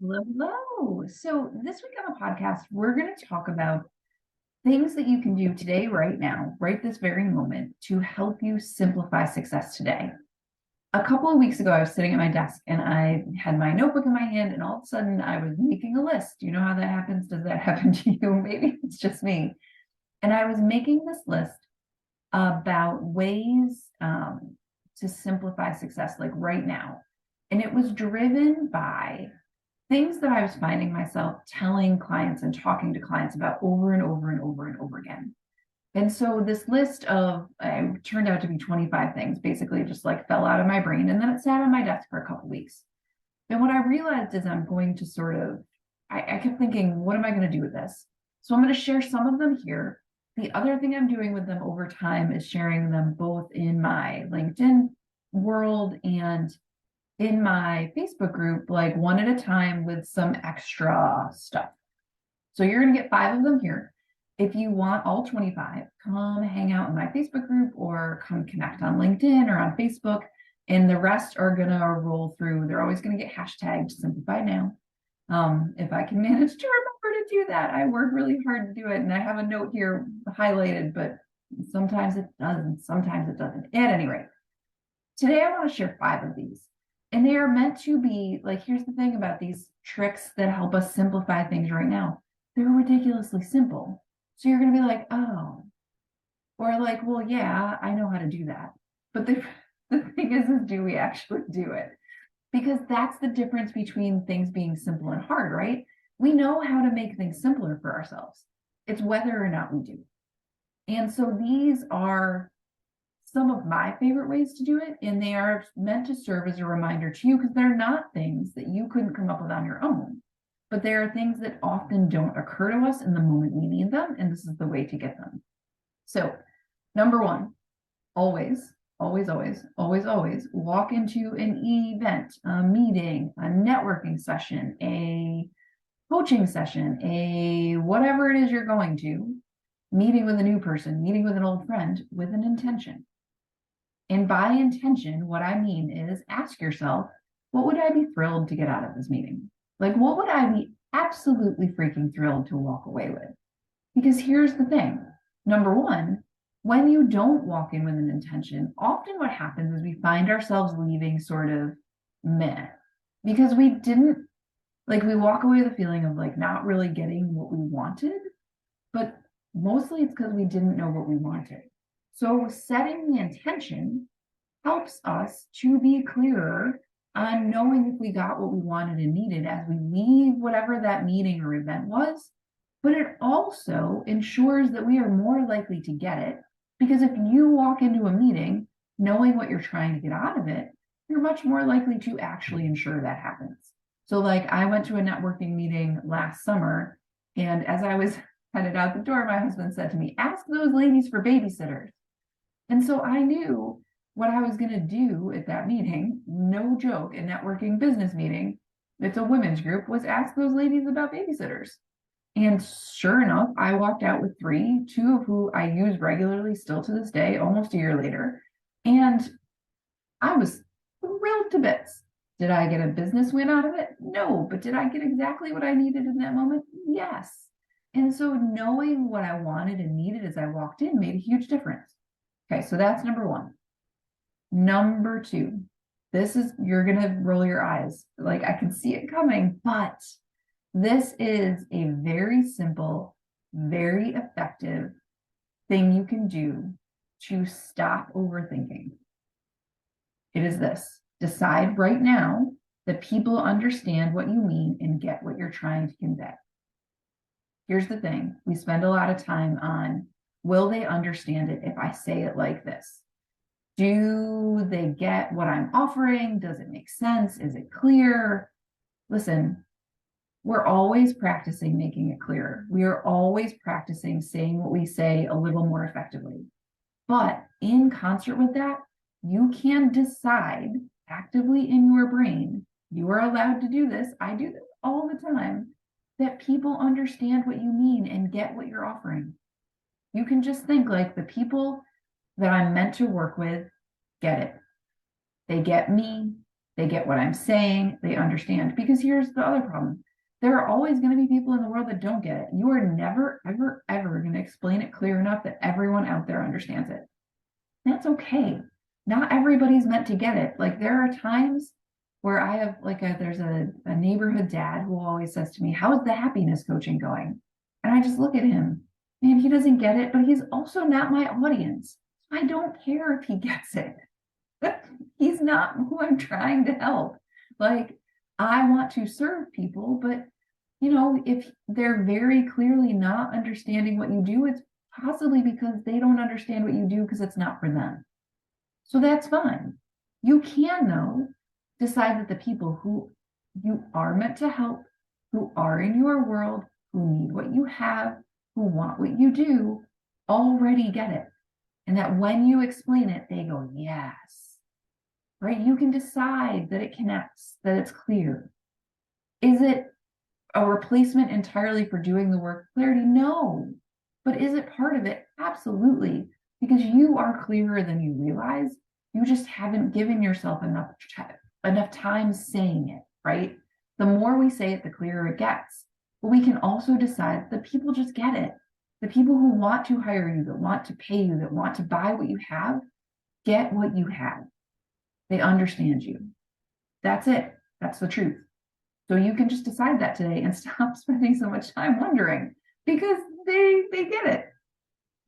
Hello, hello. So this week on the podcast, we're going to talk about things that you can do today, right now, right this very moment, to help you simplify success today. A couple of weeks ago, I was sitting at my desk and I had my notebook in my hand, and all of a sudden I was making a list. You know how that happens? Does that happen to you? Maybe it's just me. And I was making this list about ways to simplify success, like right now. And it was driven by things that I was finding myself telling clients and talking to clients about over and over and over and over again. And so this list of turned out to be 25 things, basically just like fell out of my brain. And then it sat on my desk for a couple of weeks. And what I realized is I'm going to I kept thinking, what am I going to do with this? So I'm going to share some of them here. The other thing I'm doing with them over time is sharing them both in my LinkedIn world and in my Facebook group, like one at a time with some extra stuff. So you're going to get 5 of them here. If you want all 25, come hang out in my Facebook group or come connect on LinkedIn or on Facebook. And the rest are going to roll through. They're always going to get hashtagged Simplify Now. If I can manage to remember to do that, I work really hard to do it. And I have a note here highlighted, but sometimes it doesn't, sometimes it doesn't. At any rate, today I want to share 5 of these. And they are meant to be like, here's the thing about these tricks that help us simplify things right now. They're ridiculously simple. So you're going to be like, oh, or like, well, yeah, I know how to do that. But the thing is, do we actually do it? Because that's the difference between things being simple and hard, right? We know how to make things simpler for ourselves. It's whether or not we do. And so these are some of my favorite ways to do it, and they are meant to serve as a reminder to you because they're not things that you couldn't come up with on your own, but they are things that often don't occur to us in the moment we need them, and this is the way to get them. So, number 1, always, always, always, always, always walk into an event, a meeting, a networking session, a coaching session, a whatever it is you're going to, meeting with a new person, meeting with an old friend with an intention. And by intention, what I mean is ask yourself, what would I be thrilled to get out of this meeting? Like, what would I be absolutely freaking thrilled to walk away with? Because here's the thing. Number 1, when you don't walk in with an intention, often what happens is we find ourselves leaving sort of meh, because we didn't, like, we walk away with a feeling of like not really getting what we wanted, but mostly it's because we didn't know what we wanted. So setting the intention helps us to be clearer on knowing if we got what we wanted and needed as we leave whatever that meeting or event was. But it also ensures that we are more likely to get it, because if you walk into a meeting knowing what you're trying to get out of it, you're much more likely to actually ensure that happens. So like I went to a networking meeting last summer, and as I was headed out the door, my husband said to me, ask those ladies for babysitters. And so I knew what I was going to do at that meeting, no joke, a networking business meeting, it's a women's group, was ask those ladies about babysitters. And sure enough, I walked out with 3, 2 of who I use regularly still to this day, almost a year later. And I was thrilled to bits. Did I get a business win out of it? No. But did I get exactly what I needed in that moment? Yes. And so knowing what I wanted and needed as I walked in made a huge difference. Okay, so that's number 1. Number 2, this is, you're going to roll your eyes. Like I can see it coming, but this is a very simple, very effective thing you can do to stop overthinking. It is this: decide right now that people understand what you mean and get what you're trying to convey. Here's the thing. We spend a lot of time on, will they understand it if I say it like this? Do they get what I'm offering? Does it make sense? Is it clear? Listen, we're always practicing making it clearer. We are always practicing saying what we say a little more effectively. But in concert with that, you can decide actively in your brain, you are allowed to do this, I do this all the time, that people understand what you mean and get what you're offering. You can just think like, the people that I'm meant to work with get it. They get me, They get what I'm saying. They understand. Because here's the other problem. There are always going to be people in the world that don't get it. You are never, ever, ever going to explain it clear enough that everyone out there understands it. That's okay. Not everybody's meant to get it. Like there are times where I have there's a neighborhood dad who always says to me, how's the happiness coaching going? And I just look at him, and he doesn't get it, but he's also not my audience. I don't care if he gets it. He's not who I'm trying to help. Like I want to serve people, but if they're very clearly not understanding what you do, it's possibly because they don't understand what you do because it's not for them. So that's fine. You can, though, decide that the people who you are meant to help, who are in your world, who need what you have, who want what you do, already get it. And that when you explain it, they go, yes. Right? You can decide that it connects, that it's clear. Is it a replacement entirely for doing the work of clarity? No. But is it part of it? Absolutely. Because you are clearer than you realize. You just haven't given yourself enough time saying it, right? The more we say it, the clearer it gets. But we can also decide that people just get it. The people who want to hire you, that want to pay you, that want to buy what you have, get what you have. They understand you. That's it. That's the truth. So you can just decide that today and stop spending so much time wondering, because they get it.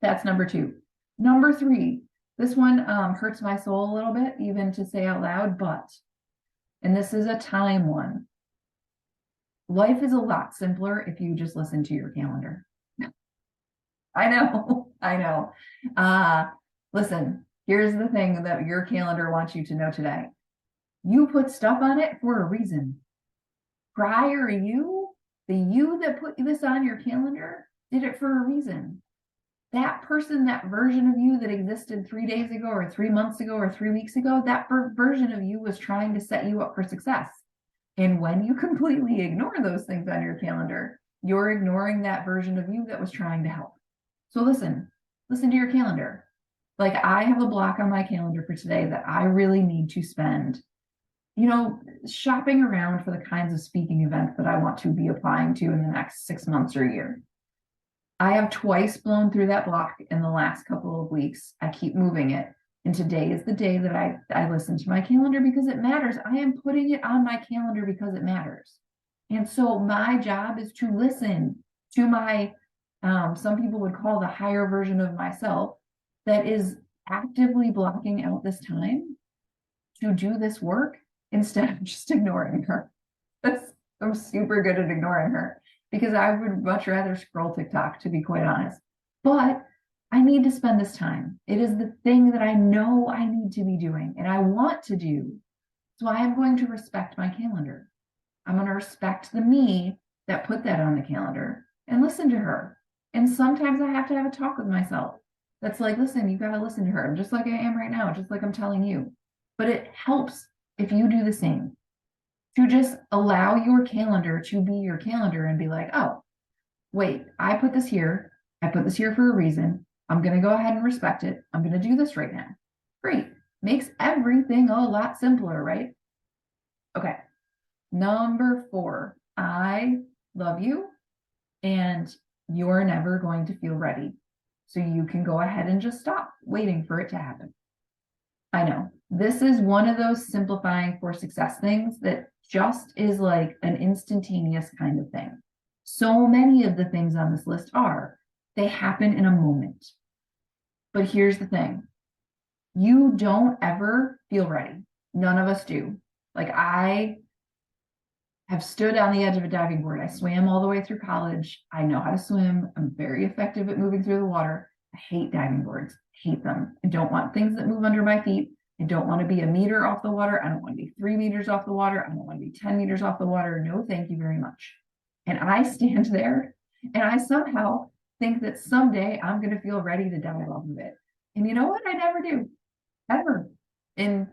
That's number 2. Number 3, this one hurts my soul a little bit, even to say out loud, and this is a time one. Life is a lot simpler if you just listen to your calendar. I know. Listen, here's the thing that your calendar wants you to know today. You put stuff on it for a reason. Prior you, the you that put this on your calendar, did it for a reason. That person, that version of you that existed 3 days ago or 3 months ago or 3 weeks ago, that version of you was trying to set you up for success. And when you completely ignore those things on your calendar, you're ignoring that version of you that was trying to help. So listen to your calendar. Like I have a block on my calendar for today that I really need to spend shopping around for the kinds of speaking events that I want to be applying to in the next 6 months or a year. I have twice blown through that block in the last couple of weeks. I keep moving it. And today is the day that I listen to my calendar because it matters. I am putting it on my calendar because it matters. And so my job is to listen to my, some people would call the higher version of myself that is actively blocking out this time to do this work instead of just ignoring her. I'm super good at ignoring her because I would much rather scroll TikTok, to be quite honest. But I need to spend this time. It is the thing that I know I need to be doing and I want to do. So I am going to respect my calendar. I'm going to respect the me that put that on the calendar and listen to her. And sometimes I have to have a talk with myself. That's like, listen, you got to listen to her. I'm just like I am right now, just like I'm telling you. But it helps if you do the same, to just allow your calendar to be your calendar and be like, oh, wait, I put this here. I put this here for a reason. I'm going to go ahead and respect it. I'm going to do this right now. Great. Makes everything a lot simpler, right? Okay. Number 4, I love you and you're never going to feel ready. So you can go ahead and just stop waiting for it to happen. I know this is one of those simplifying for success things that just is like an instantaneous kind of thing. So many of the things on this list they happen in a moment. But here's the thing. You don't ever feel ready. None of us do. Like I have stood on the edge of a diving board. I swam all the way through college. I know how to swim. I'm very effective at moving through the water. I hate diving boards. I hate them. I don't want things that move under my feet. I don't want to be a meter off the water. I don't want to be 3 meters off the water. I don't want to be 10 meters off the water. No, thank you very much. And I stand there and I somehow think that someday I'm going to feel ready to dive off of it. And you know what? I never do. Ever. In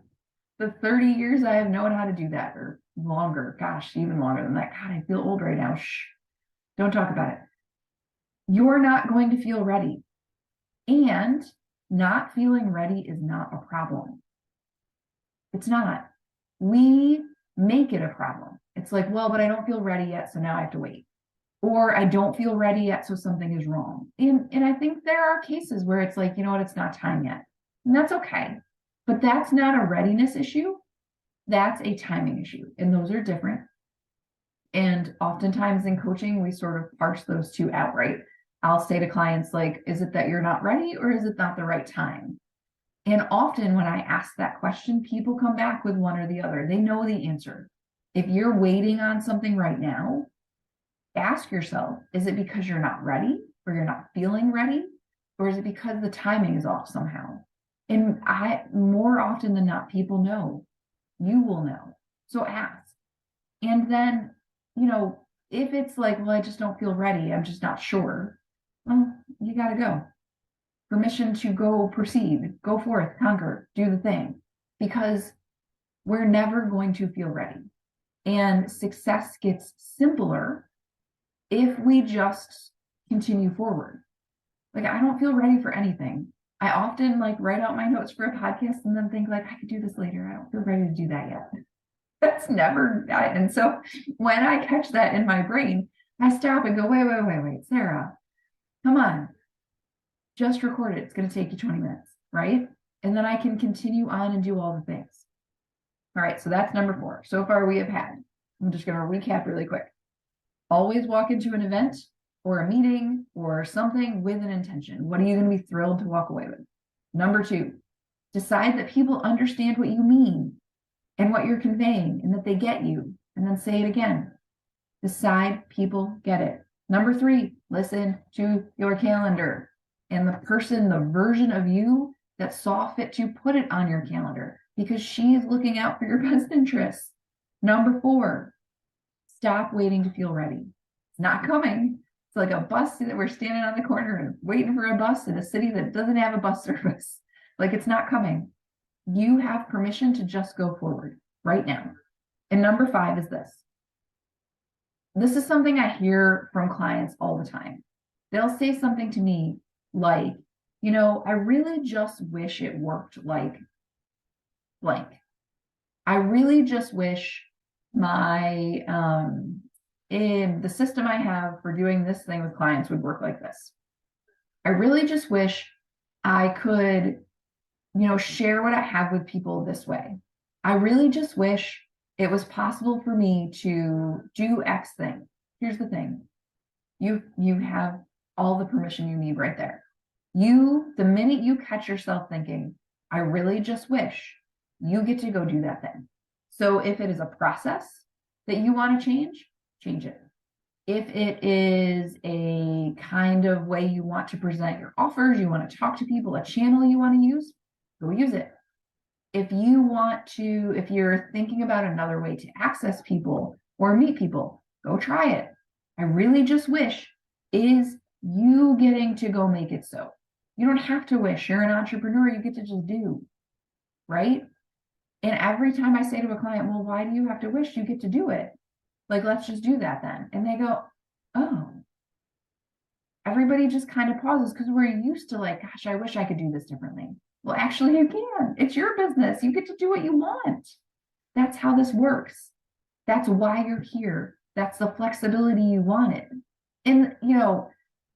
the 30 years I have known how to do that, or longer, gosh, even longer than that. God, I feel old right now. Shh. Don't talk about it. You're not going to feel ready. And not feeling ready is not a problem. It's not. we make it a problem. It's like, well, but I don't feel ready yet, so now I have to wait. Or I don't feel ready yet, so something is wrong. And I think there are cases where it's like, you know what, it's not time yet. And that's okay. But that's not a readiness issue. That's a timing issue. And those are different. And oftentimes in coaching, we sort of parse those two out, right? I'll say to clients, like, is it that you're not ready or is it not the right time? And often when I ask that question, people come back with one or the other. They know the answer. If you're waiting on something right now, ask yourself, is it because you're not ready or you're not feeling ready? Or is it because the timing is off somehow? And more often than not, people know. You will know. So ask. And then, if it's like, well, I just don't feel ready, I'm just not sure. Well, you got to go. Permission to go proceed, go forth, conquer, do the thing, because we're never going to feel ready. And success gets simpler if we just continue forward. Like, I don't feel ready for anything. I often write out my notes for a podcast and then think I could do this later. I don't feel ready to do that yet. That's never, and so when I catch that in my brain, I stop and go, wait, Sarah, come on. Just record it. It's going to take you 20 minutes, right? And then I can continue on and do all the things. All right, so that's number 4. So far we have had, I'm just going to recap really quick. Always walk into an event or a meeting or something with an intention. What are you going to be thrilled to walk away with? Number 2, decide that people understand what you mean and what you're conveying and that they get you. And then say it again. Decide people get it. Number 3, listen to your calendar and the version of you that saw fit to put it on your calendar because she is looking out for your best interests. Number 4, stop waiting to feel ready. It's not coming. It's like a bus that we're standing on the corner and waiting for a bus in a city that doesn't have a bus service. It's not coming. You have permission to just go forward right now. And number 5 is this. This is something I hear from clients all the time. They'll say something to me like, I really just wish it worked like blank. I really just wish my in the system I have for doing this thing with clients would work like this. I really just wish I could, share what I have with people this way. I really just wish it was possible for me to do X thing. Here's the thing. You have all the permission you need right there. The minute you catch yourself thinking, I really just wish, you get to go do that thing. So if it is a process that you want to change it. If it is a kind of way you want to present your offers, you want to talk to people, a channel you want to use, go use it. If you're thinking about another way to access people or meet people, go try it. I really just wish is you getting to go make it so. You don't have to wish. You're an entrepreneur. You get to just do, right? And every time I say to a client, well, why do you have to wish? You get to do it. Let's just do that then. And they go, oh. Everybody just kind of pauses because we're used to gosh, I wish I could do this differently. Well, actually, you can. It's your business. You get to do what you want. That's how this works. That's why you're here. That's the flexibility you wanted. And,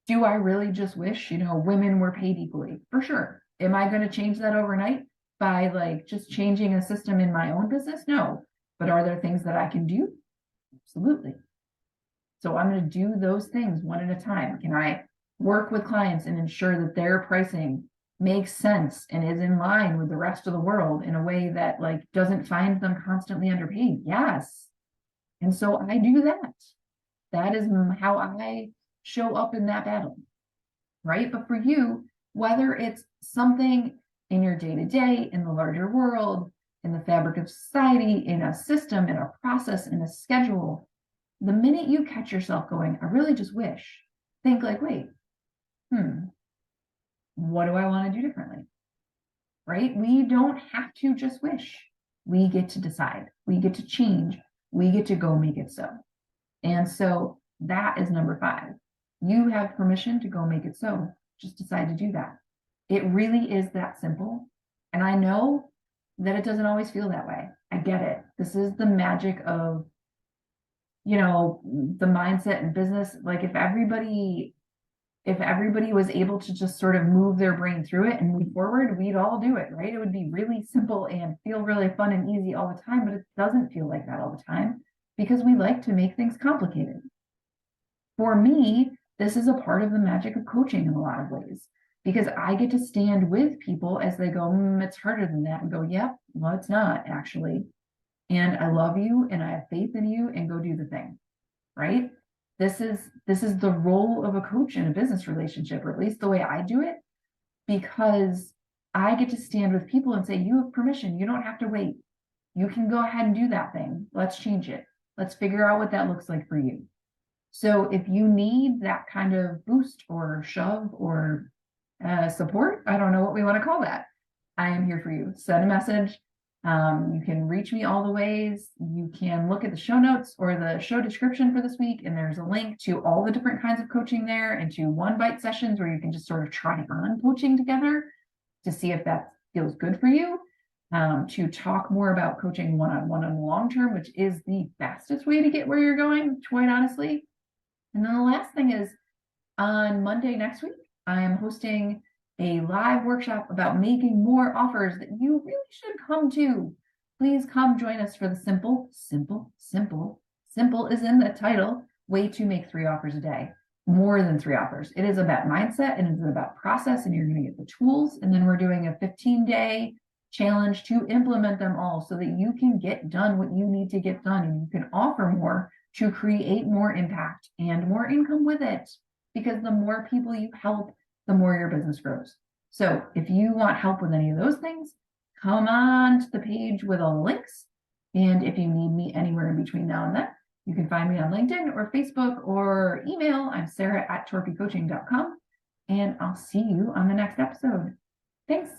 do I really just wish, women were paid equally? For sure. Am I going to change that overnight by just changing a system in my own business? No. But are there things that I can do? Absolutely. So I'm going to do those things one at a time. Can I work with clients and ensure that their pricing makes sense and is in line with the rest of the world in a way that doesn't find them constantly underpaid? Yes. And so I do that. That is how I show up in that battle, right? But for you, whether it's something in your day-to-day, in the larger world, in the fabric of society, in a system, in a process, in a schedule, the minute you catch yourself going, I really just wish, think wait, what do I want to do differently? Right? We don't have to just wish. We get to decide. We get to change. We get to go make it so. And so that is number 5. You have permission to go make it so. Just decide to do that. It really is that simple. And I know that it doesn't always feel that way. I get it. This is the magic of, the mindset in business. Like if everybody was able to just sort of move their brain through it and move forward, we'd all do it, right? It would be really simple and feel really fun and easy all the time, but it doesn't feel like that all the time because we like to make things complicated. For me, this is a part of the magic of coaching in a lot of ways because I get to stand with people as they go, it's harder than that, and go, yep, well, it's not actually. And I love you and I have faith in you, and go do the thing, right? This is the role of a coach in a business relationship, or at least the way I do it, because I get to stand with people and say, you have permission. You don't have to wait. You can go ahead and do that thing. Let's change it. Let's figure out what that looks like for you. So if you need that kind of boost or shove or support, I don't know what we want to call that, I am here for you. Send a message. You can reach me all the ways. You can look at the show notes or the show description for this week, and there's a link to all the different kinds of coaching there and to one bite sessions where you can just sort of try on coaching together to see if that feels good for you. To talk more about coaching one-on-one on the long term, which is the fastest way to get where you're going, quite honestly. And then the last thing is, on Monday next week, I am hosting a live workshop about making more offers that you really should come to. Please come join us for the simple is in the title, way to make 3 offers a day, more than 3 offers. It is about mindset and it's about process, and you're going to get the tools. And then we're doing a 15-day challenge to implement them all so that you can get done what you need to get done, and you can offer more to create more impact and more income with it. Because the more people you help, the more your business grows. So if you want help with any of those things, come on to the page with all the links. And if you need me anywhere in between now and then, you can find me on LinkedIn or Facebook or email. I'm Sarah at torpycoaching.com. And I'll see you on the next episode. Thanks.